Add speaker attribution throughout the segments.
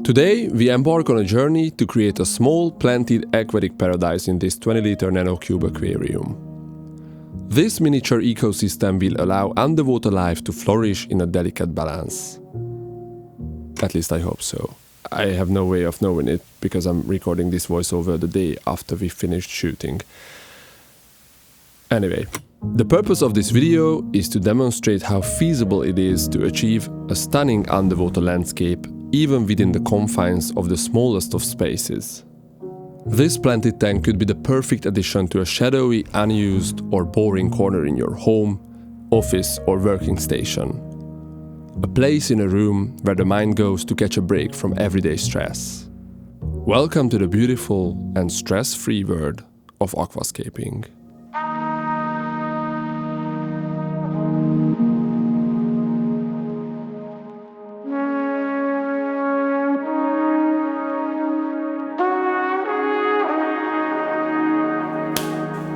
Speaker 1: Today, we embark on a journey to create a small, planted aquatic paradise in this 20-liter NanoCube aquarium. This miniature ecosystem will allow underwater life to flourish in a delicate balance. At least I hope so. I have no way of knowing it, because I'm recording this voiceover the day after we finished shooting. Anyway, the purpose of this video is to demonstrate how feasible it is to achieve a stunning underwater landscape even within the confines of the smallest of spaces. This planted tank could be the perfect addition to a shadowy, unused or boring corner in your home, office or working station. A place in a room where the mind goes to catch a break from everyday stress. Welcome to the beautiful and stress-free world of aquascaping.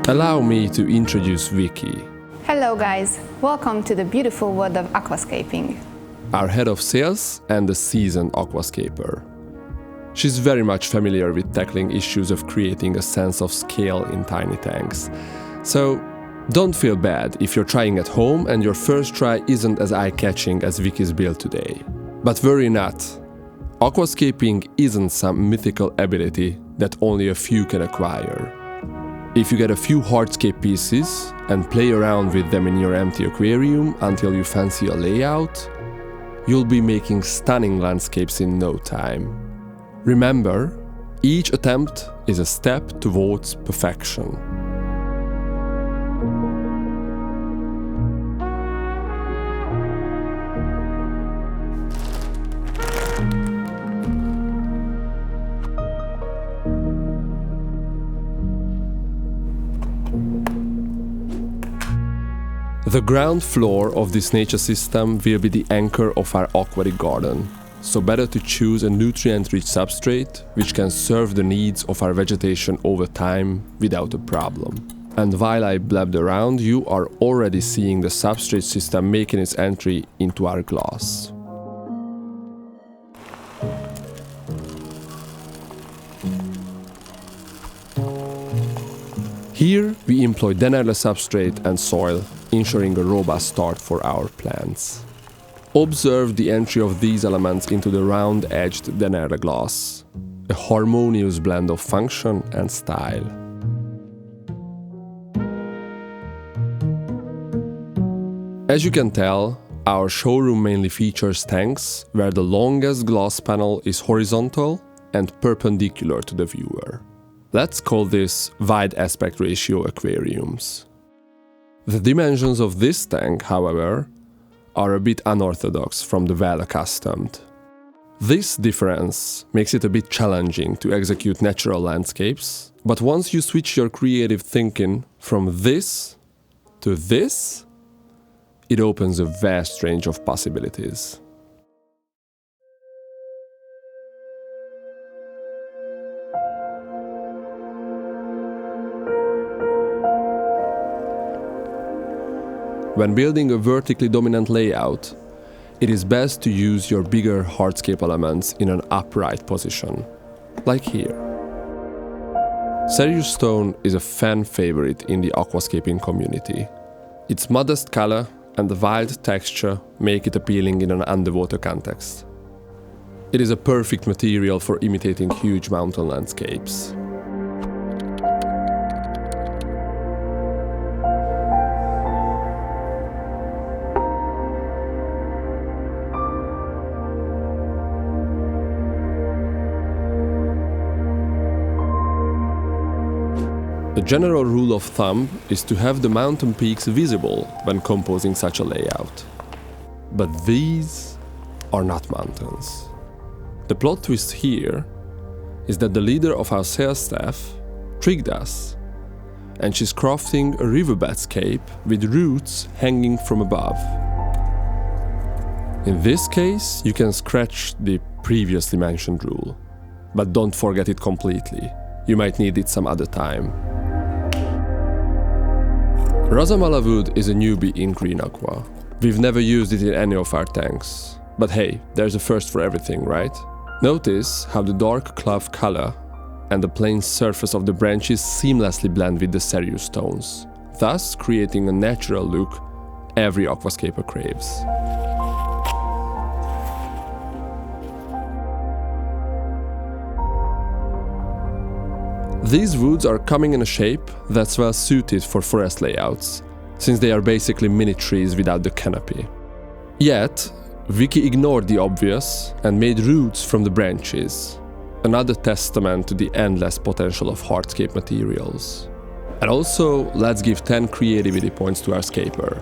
Speaker 1: Allow me to introduce Vicky.
Speaker 2: Hello guys, welcome to the beautiful world of aquascaping.
Speaker 1: Our head of sales and a seasoned aquascaper. She's very much familiar with tackling issues of creating a sense of scale in tiny tanks. So don't feel bad if you're trying at home and your first try isn't as eye-catching as Vicky's build today. But worry not. Aquascaping isn't some mythical ability that only a few can acquire. If you get a few hardscape pieces and play around with them in your empty aquarium until you fancy a layout, you'll be making stunning landscapes in no time. Remember, each attempt is a step towards perfection. The ground floor of this nature system will be the anchor of our aquatic garden, so better to choose a nutrient-rich substrate which can serve the needs of our vegetation over time without a problem. And while I blabbed around, you are already seeing the substrate system making its entry into our glass. Here we employ Dennerle substrate and soil, ensuring a robust start for our plants. Observe the entry of these elements into the round-edged Dennerle glass, a harmonious blend of function and style. As you can tell, our showroom mainly features tanks where the longest glass panel is horizontal and perpendicular to the viewer. Let's call this wide aspect ratio aquariums. The dimensions of this tank, however, are a bit unorthodox from the well-accustomed. This difference makes it a bit challenging to execute natural landscapes, but once you switch your creative thinking from this to this, it opens a vast range of possibilities. When building a vertically dominant layout, it is best to use your bigger hardscape elements in an upright position, like here. Seiryu stone is a fan favorite in the aquascaping community. Its modest color and the wild texture make it appealing in an underwater context. It is a perfect material for imitating huge mountain landscapes. The general rule of thumb is to have the mountain peaks visible when composing such a layout. But these are not mountains. The plot twist here is that the leader of our sales staff tricked us, and she's crafting a riverbedscape with roots hanging from above. In this case, you can scratch the previously mentioned rule, but don't forget it completely. You might need it some other time. Rasamala wood is a newbie in green aqua. We've never used it in any of our tanks. But hey, there's a first for everything, right? Notice how the dark cloth color and the plain surface of the branches seamlessly blend with the Seiryu stones, thus creating a natural look every aquascaper craves. These woods are coming in a shape that's well suited for forest layouts, since they are basically mini trees without the canopy. Yet, Vicky ignored the obvious and made roots from the branches, another testament to the endless potential of hardscape materials. And also, let's give 10 creativity points to our Scaper.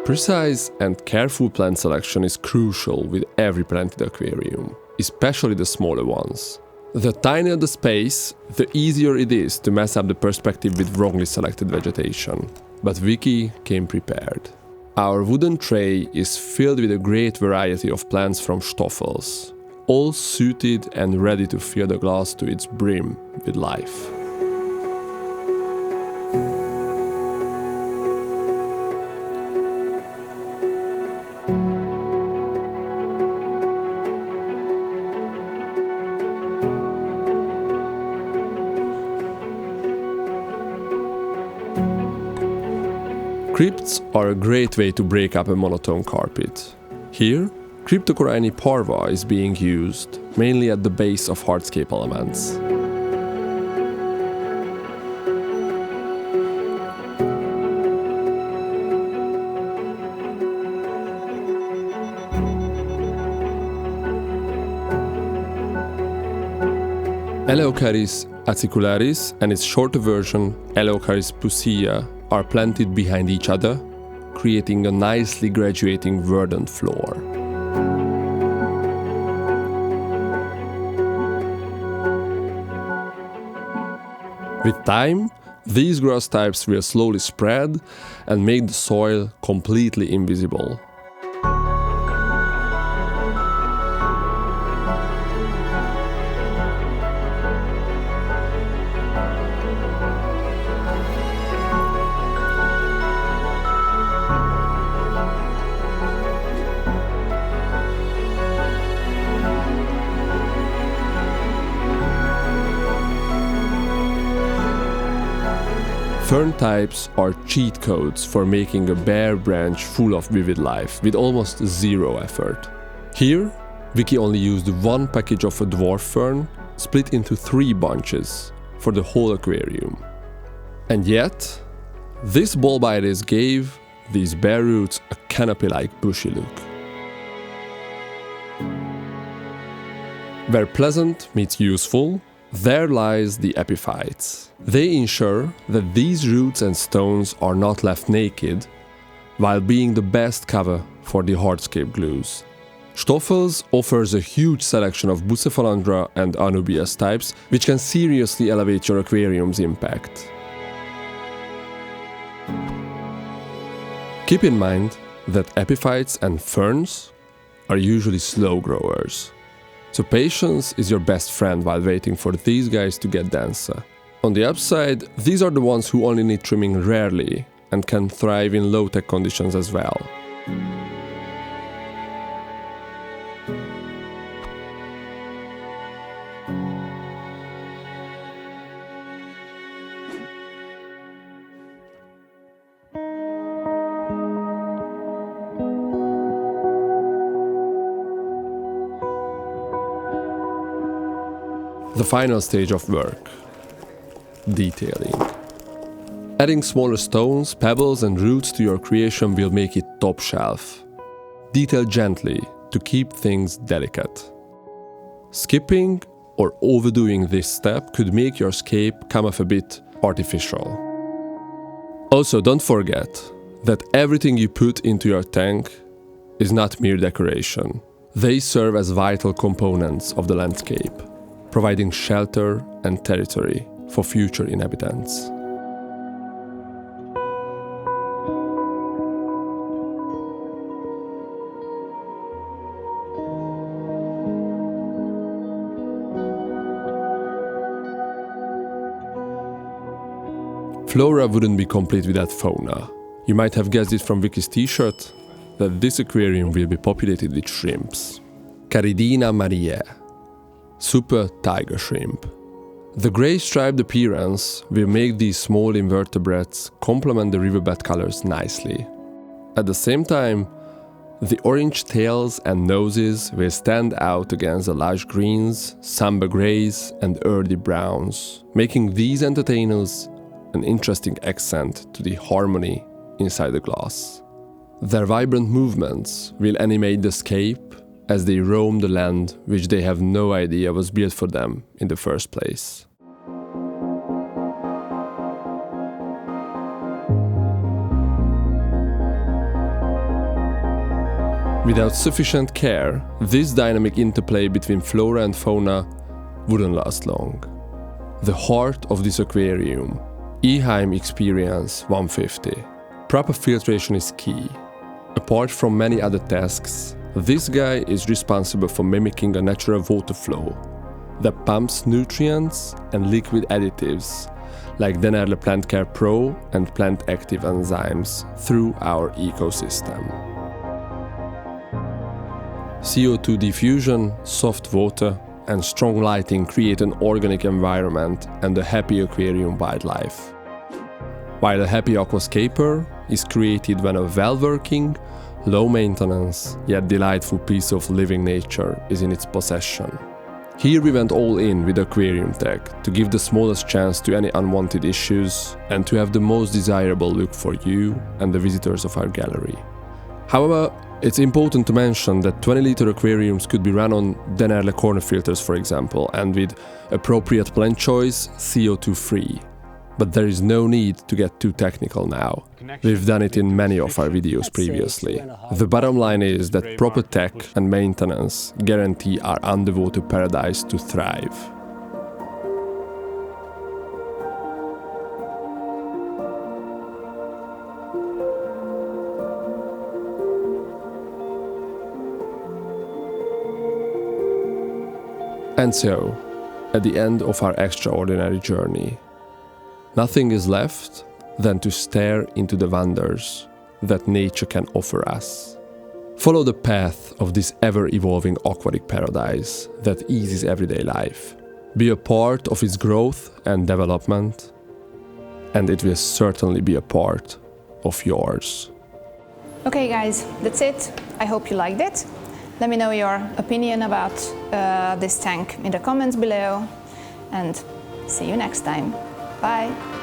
Speaker 1: Precise and careful plant selection is crucial with every planted aquarium, especially the smaller ones. The tinier the space, the easier it is to mess up the perspective with wrongly selected vegetation. But Vicky came prepared. Our wooden tray is filled with a great variety of plants from stoffels, all suited and ready to fill the glass to its brim with life. Crypts are a great way to break up a monotone carpet. Here, Cryptocoryne parva is being used, mainly at the base of hardscape elements. Eleocharis acicularis and its shorter version, Eleocharis pusilla, are planted behind each other, creating a nicely graduating verdant floor. With time, these grass types will slowly spread and make the soil completely invisible. Fern types are cheat codes for making a bare branch full of vivid life with almost zero effort. Here, Vicky only used one package of a dwarf fern, split into 3 bunches, for the whole aquarium. And yet, this bulb iris gave these bare roots a canopy-like bushy look. Where pleasant meets useful, there lies the epiphytes. They ensure that these roots and stones are not left naked, while being the best cover for the hardscape glues. Stoffels offers a huge selection of Bucephalandra and Anubias types, which can seriously elevate your aquarium's impact. Keep in mind that epiphytes and ferns are usually slow growers. So patience is your best friend while waiting for these guys to get denser. On the upside, these are the ones who only need trimming rarely and can thrive in low-tech conditions as well. The final stage of work: detailing. Adding smaller stones, pebbles and roots to your creation will make it top shelf. Detail gently to keep things delicate. Skipping or overdoing this step could make your scape come off a bit artificial. Also, don't forget that everything you put into your tank is not mere decoration. They serve as vital components of the landscape, providing shelter and territory for future inhabitants. Flora wouldn't be complete without fauna. You might have guessed it from Vicky's t-shirt that this aquarium will be populated with shrimps. Caridina mariae, super tiger shrimp. The grey striped appearance will make these small invertebrates complement the riverbed colors nicely. At the same time, the orange tails and noses will stand out against the lush greens, samba greys and earthy browns, making these entertainers an interesting accent to the harmony inside the glass. Their vibrant movements will animate the scape as they roam the land which they have no idea was built for them in the first place. Without sufficient care, this dynamic interplay between flora and fauna wouldn't last long. The heart of this aquarium, EHEIM Experience 150. Proper filtration is key. Apart from many other tasks, this guy is responsible for mimicking a natural water flow that pumps nutrients and liquid additives like Dennerle Plant Care Pro and plant active enzymes through our ecosystem. CO2 diffusion, soft water, and strong lighting create an organic environment and a happy aquarium wildlife. While a happy aquascaper is created when a well-working, low-maintenance, yet delightful piece of living nature is in its possession. Here we went all in with aquarium tech to give the smallest chance to any unwanted issues and to have the most desirable look for you and the visitors of our gallery. However, it's important to mention that 20-liter aquariums could be run on Dennerle corner filters, for example, and with appropriate plant choice, CO2-free. But there is no need to get too technical now. We've done it in many of our videos previously. The bottom line is that proper tech and maintenance guarantee our underwater paradise to thrive. And so, at the end of our extraordinary journey, nothing is left than to stare into the wonders that nature can offer us. Follow the path of this ever-evolving aquatic paradise that eases everyday life. Be a part of its growth and development, and it will certainly be a part of yours.
Speaker 2: Okay guys, that's it. I hope you liked it. Let me know your opinion about this tank in the comments below, and see you next time. Bye!